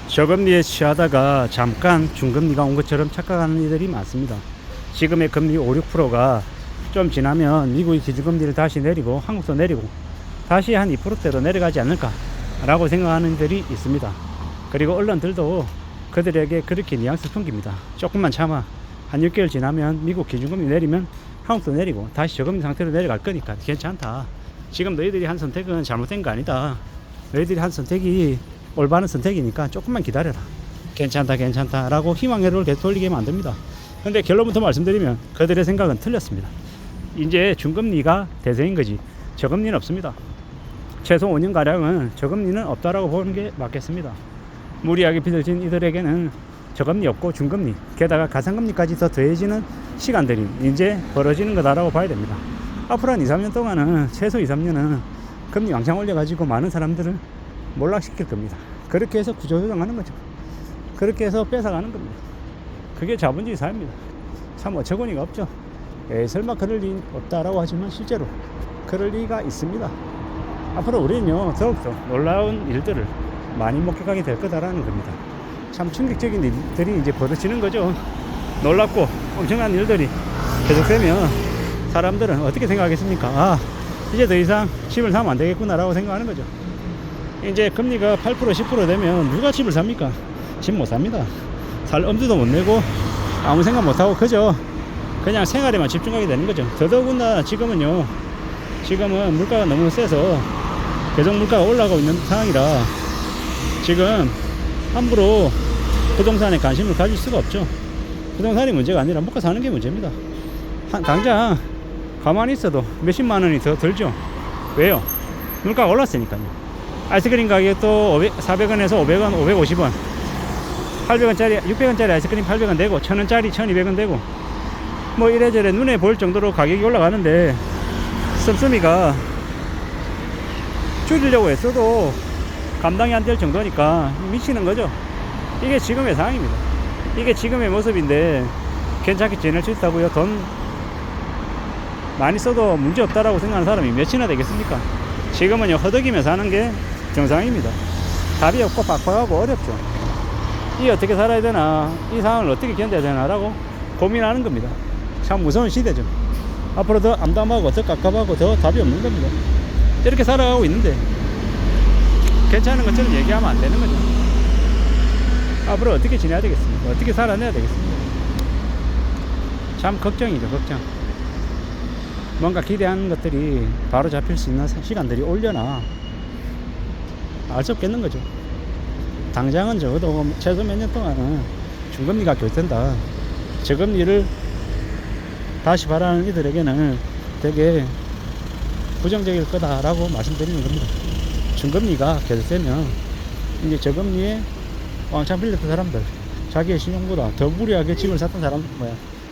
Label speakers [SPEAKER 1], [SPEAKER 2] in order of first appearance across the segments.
[SPEAKER 1] 저금리에 취하다가 잠깐 중금리가 온 것처럼 착각하는 이들이 많습니다. 지금의 금리 5, 6%가 좀 지나면 미국이 기준금리를 다시 내리고 한국도 내리고 다시 한 2%대로 내려가지 않을까 라고 생각하는 이들이 있습니다. 그리고 언론들도 그들에게 그렇게 뉘앙스 풍깁니다. 조금만 참아, 한 6개월 지나면 미국 기준금리 내리면 한국도 내리고 다시 저금리 상태로 내려갈 거니까 괜찮다. 지금 너희들이 한 선택은 잘못된 거 아니다. 너희들이 한 선택이 올바른 선택이니까 조금만 기다려라. 괜찮다 라고 희망회로를 계속 돌리게 만듭니다. 근데 결론부터 말씀드리면 그들의 생각은 틀렸습니다. 이제 중금리가 대세인 거지 저금리는 없습니다. 최소 5년가량은 저금리는 없다라고 보는 게 맞겠습니다. 무리하게 빚을 진 이들에게는 저금리 없고 중금리, 게다가 가상금리까지 더 더해지는 시간들이 이제 벌어지는 거다라고 봐야 됩니다. 앞으로 한 2, 3년 동안은 최소 2, 3년은 금리 왕창 올려가지고 많은 사람들을 몰락시킬 겁니다. 그렇게 해서 구조조정하는 거죠. 그렇게 해서 뺏어가는 겁니다. 그게 자본주의 사회입니다. 참 어처구니가 없죠. 설마 그럴 리 없다라고 하지만 실제로 그럴 리가 있습니다. 앞으로 우리는요 더욱더 놀라운 일들을 많이 목격하게 될 거다라는 겁니다. 참 충격적인 일들이 이제 벌어지는 거죠. 놀랍고 엄청난 일들이 계속되면 사람들은 어떻게 생각하겠습니까? 이제 더 이상 집을 사면 안 되겠구나 라고 생각하는 거죠. 이제 금리가 8% 10% 되면 누가 집을 삽니까? 집 못 삽니다. 살 엄두도 못 내고 아무 생각 못 하고 그저 그냥 생활에만 집중하게 되는 거죠. 더더군다나 지금은 물가가 너무 세서 계속 물가가 올라가고 있는 상황이라 지금 함부로 부동산에 관심을 가질 수가 없죠. 부동산이 문제가 아니라 먹고 사는 게 문제입니다. 당장 가만히 있어도 몇십만 원이 더 들죠. 왜요? 물가가 올랐으니까요. 아이스크림 가격도 400원에서 500원, 550원 800원짜리, 600원짜리 아이스크림 800원 되고 1000원짜리 1200원 되고 뭐 이래저래 눈에 보일 정도로 가격이 올라가는데 씀씀이가 줄이려고 했어도 감당이 안 될 정도니까 미치는 거죠. 이게 지금의 상황입니다. 이게 지금의 모습인데 괜찮게 지낼 수 있다고요? 돈 많이 써도 문제 없다라고 생각하는 사람이 몇이나 되겠습니까? 지금은 허덕이며 사는 게 정상입니다. 답이 없고 빡빡하고 어렵죠. 이 어떻게 살아야 되나, 이 상황을 어떻게 견뎌야 되나 라고 고민하는 겁니다. 참 무서운 시대죠. 앞으로 더 암담하고 더 깝깝하고 더 답이 없는 겁니다. 이렇게 살아가고 있는데 괜찮은 것처럼 얘기하면 안 되는 거죠. 앞으로 어떻게 지내야 되겠습니까? 어떻게 살아내야 되겠습니까? 참 걱정이죠. 걱정. 뭔가 기대하는 것들이 바로 잡힐 수 있는 시간들이 올려나 알 수 없겠는 거죠. 당장은 적어도 최소 몇 년 동안은 중금리가 교체된다. 저금리를 다시 바라는 이들에게는 되게 부정적일 거다라고 말씀드리는 겁니다. 중금리가 계속되면 이제 저금리에 왕창 빌렸던 사람들, 자기의 신용보다 더 무리하게 집을 샀던 사람,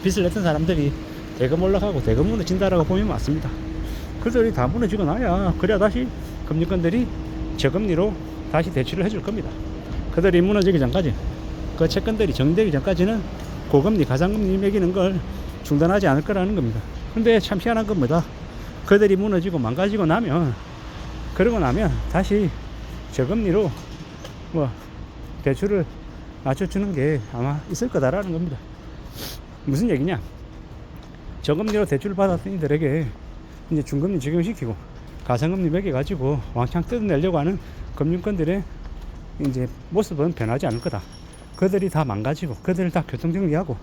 [SPEAKER 1] 빚을 냈던 사람들이 대금 올라가고 대금 무너진다라고 보면 맞습니다. 그들이 다 무너지고 나야 그래야 다시 금융권들이 저금리로 다시 대출을 해줄 겁니다. 그들이 무너지기 전까지, 그 채권들이 정리되기 전까지는 고금리, 가상금리 매기는 걸 중단하지 않을 거라는 겁니다. 근데 참 희한한 겁니다. 그들이 무너지고 망가지고 나면, 그러고 나면 다시 저금리로 대출을 낮춰주는 게 아마 있을 거다라는 겁니다. 무슨 얘기냐? 저금리로 대출을 받았던 이들에게 이제 중금리 적용시키고 가상금리 매겨가지고 왕창 뜯어내려고 하는 금융권들의 이제 모습은 변하지 않을 거다. 그들이 다 망가지고 그들을 다 교통정리하고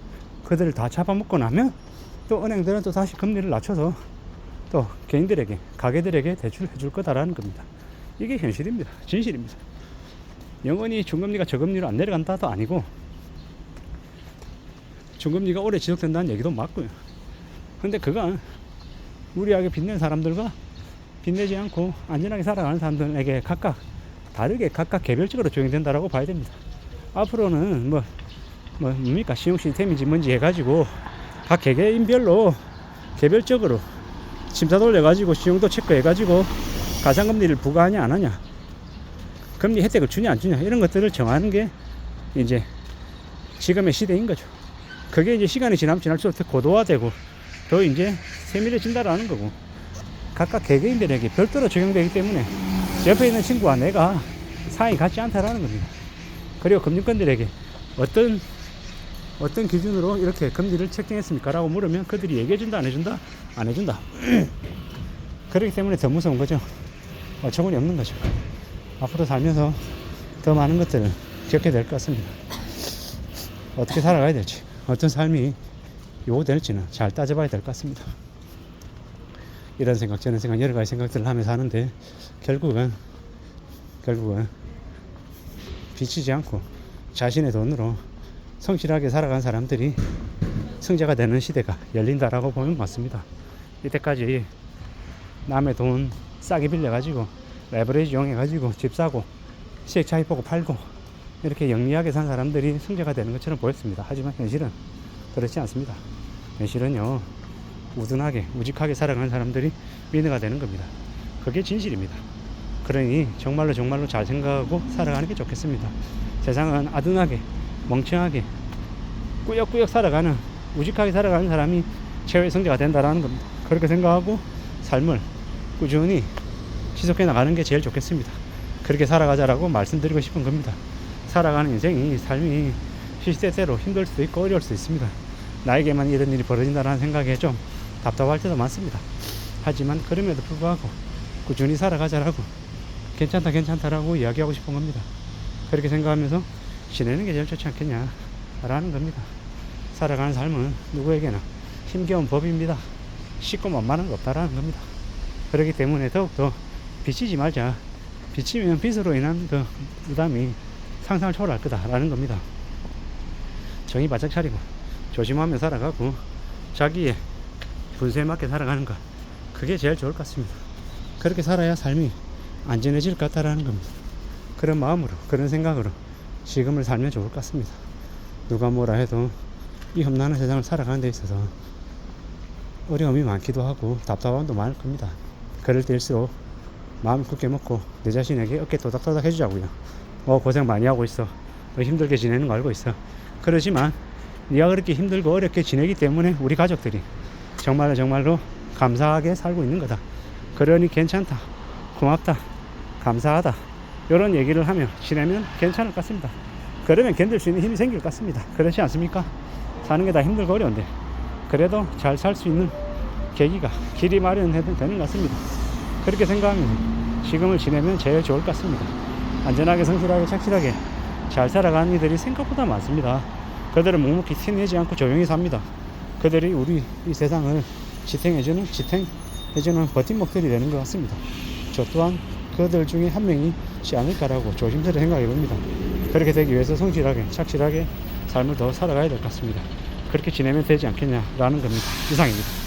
[SPEAKER 1] 그들을 다 잡아먹고 나면 또 은행들은 또 다시 금리를 낮춰서 또 개인들에게, 가게들에게 대출을 해줄 거다라는 겁니다. 이게 현실입니다. 진실입니다. 영원히 중금리가 저금리로 안 내려간다도 아니고 중금리가 오래 지속된다는 얘기도 맞고요. 근데 그건 무리하게 빚낸 사람들과 빚내지 않고 안전하게 살아가는 사람들에게 각각 다르게 각각 개별적으로 적용된다라고 봐야 됩니다. 앞으로는 뭡니까 신용 시스템인지 뭔지 해가지고 각 개개인별로 개별적으로 심사 돌려가지고 신용도 체크해가지고 가상금리를 부과하냐 안 하냐, 금리 혜택을 주냐 안 주냐, 이런 것들을 정하는 게 이제 지금의 시대인 거죠. 그게 이제 시간이 지나면 지날수록 더 고도화되고 더 이제 세밀해진다라는 거고, 각각 개개인들에게 별도로 적용되기 때문에 옆에 있는 친구와 내가 상황이 같지 않다라는 겁니다. 그리고 금융권들에게 어떤 기준으로 이렇게 금리를 책정했습니까? 라고 물으면 그들이 얘기해준다, 안 해준다? 안 해준다. 그렇기 때문에 더 무서운 거죠. 어처구니 없는 거죠. 앞으로 살면서 더 많은 것들을 겪게 될 것 같습니다. 어떻게 살아가야 될지, 어떤 삶이 요구될지는 잘 따져봐야 될 것 같습니다. 이런 생각, 저런 생각, 여러 가지 생각들을 하면서 하는데 결국은 비치지 않고 자신의 돈으로 성실하게 살아간 사람들이 승자가 되는 시대가 열린다라고 보면 맞습니다. 이때까지 남의 돈 싸게 빌려가지고 레버리지 이용해가지고 집 사고 시액 차익 보고 팔고 이렇게 영리하게 산 사람들이 승자가 되는 것처럼 보였습니다. 하지만 현실은 그렇지 않습니다. 현실은요, 우둔하게 우직하게 살아가는 사람들이 위너가 되는 겁니다. 그게 진실입니다. 그러니 정말로 잘 생각하고 살아가는 게 좋겠습니다. 세상은 아둔하게 멍청하게 꾸역꾸역 살아가는, 우직하게 살아가는 사람이 최후의 승자가 된다라는 겁니다. 그렇게 생각하고 삶을 꾸준히 지속해 나가는 게 제일 좋겠습니다. 그렇게 살아가자라고 말씀드리고 싶은 겁니다. 살아가는 인생이, 삶이 시시때때로 힘들 수도 있고 어려울 수도 있습니다. 나에게만 이런 일이 벌어진다는 생각에 좀 답답할 때도 많습니다. 하지만 그럼에도 불구하고 꾸준히 살아가자라고, 괜찮다라고 이야기하고 싶은 겁니다. 그렇게 생각하면서 지내는 게 제일 좋지 않겠냐라는 겁니다. 살아가는 삶은 누구에게나 힘겨운 법입니다. 쉽고 만만한 거 없다라는 겁니다. 그렇기 때문에 더욱더 비치지 말자. 비치면 빚으로 인한 그 부담이 상상을 초월할 거다라는 겁니다. 정의 바짝 차리고 조심하며 살아가고 자기의 분수에 맞게 살아가는 것, 그게 제일 좋을 것 같습니다. 그렇게 살아야 삶이 안전해질 것 같다라는 겁니다. 그런 마음으로, 그런 생각으로 지금을 살면 좋을 것 같습니다. 누가 뭐라 해도 이 험난한 세상을 살아가는 데 있어서 어려움이 많기도 하고 답답함도 많을 겁니다. 그럴 때일수록 마음 굳게 먹고 내 자신에게 어깨 도닥도닥 해주자고요. 고생 많이 하고 있어. 너 힘들게 지내는 거 알고 있어. 그러지만 네가 그렇게 힘들고 어렵게 지내기 때문에 우리 가족들이 정말로 감사하게 살고 있는 거다. 그러니 괜찮다, 고맙다, 감사하다, 이런 얘기를 하며 지내면 괜찮을 것 같습니다. 그러면 견딜 수 있는 힘이 생길 것 같습니다. 그렇지 않습니까? 사는 게 다 힘들고 어려운데 그래도 잘 살 수 있는 계기가, 길이 마련해도 되는 것 같습니다. 그렇게 생각하면 지금을 지내면 제일 좋을 것 같습니다. 안전하게, 성실하게, 착실하게 잘 살아가는 이들이 생각보다 많습니다. 그들은 묵묵히 티내지 않고 조용히 삽니다. 그들이 우리 이 세상을 지탱해주는 버팀목들이 되는 것 같습니다. 저 또한 그들 중에 한 명이지 않을까라고 조심스레 생각해 봅니다. 그렇게 되기 위해서 성실하게, 착실하게 삶을 더 살아가야 될 것 같습니다. 그렇게 지내면 되지 않겠냐라는 겁니다. 이상입니다.